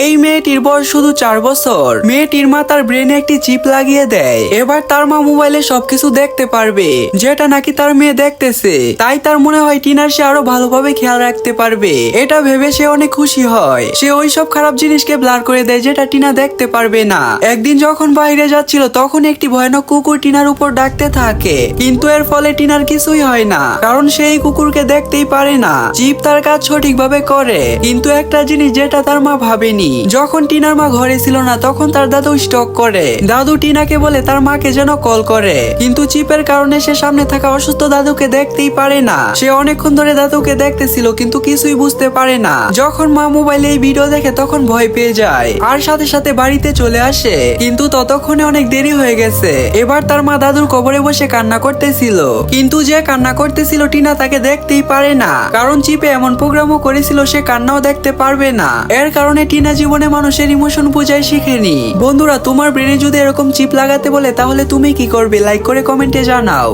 এই মেয়েটির বয়স শুধু 4 বছর। মেয়েটির মা তার ব্রেনে একটি চিপ লাগিয়ে দেয়। এবার তার মা মোবাইলে সবকিছু দেখতে পারবে যেটা নাকি তার মেয়ে দেখতেছে। তাই তার মনে হয় টিনার সে আরো ভালোভাবে খেয়াল রাখতে পারবে। এটা ভেবে সে অনেক খুশি হয়। সে ওই সব খারাপ জিনিসকে ব্লার করে দেয় যেটা টিনা দেখতে পারবে না। একদিন যখন বাইরে যাচ্ছিল তখন একটি ভয়ানক কুকুর টিনার উপর ডাকতে থাকে, কিন্তু এর ফলে টিনার কিছুই হয় না, কারণ সে এই কুকুরকে দেখতেই পারে না। চিপ তার কাজ সঠিকভাবে করে, কিন্তু একটা জিনিস যেটা তার মা ভাবেনি, যখন টিনার মা ঘরে ছিল না তখন তার দাদু স্টক করে। দাদু টিনাকে বলে তার মাকে যেন কল করে, কিন্তু চিপের কারণে সে সামনে থাকা অসুস্থ দাদুকে দেখতেই পারে না। সে অনেকক্ষণ ধরে দাদুকে দেখতেছিল কিন্তু কিছুই বুঝতে পারে না। যখন মা মোবাইলে এই ভিডিও দেখে তখন ভয় পেয়ে যায় আর সাথে সাথে বাড়িতে চলে আসে, কিন্তু ততক্ষণে অনেক দেরি হয়ে গেছে। এবার তার মা দাদুর কবরে বসে কান্না করতেছিল, কিন্তু যে কান্না করতেছিল টিনা তাকে দেখতেই পারে না, কারণ চিপে এমন প্রোগ্রামও করেছিল সে কান্নাও দেখতে পারবে না। এর কারণে টিনা জীবনে মানুষের ইমোশন বুঝাই শিখেনি। বন্ধুরা, তোমার ব্রেনে যদি এরকম চিপ লাগাতে বলে তাহলে তুমি কি করবে? লাইক করে কমেন্টে জানাও।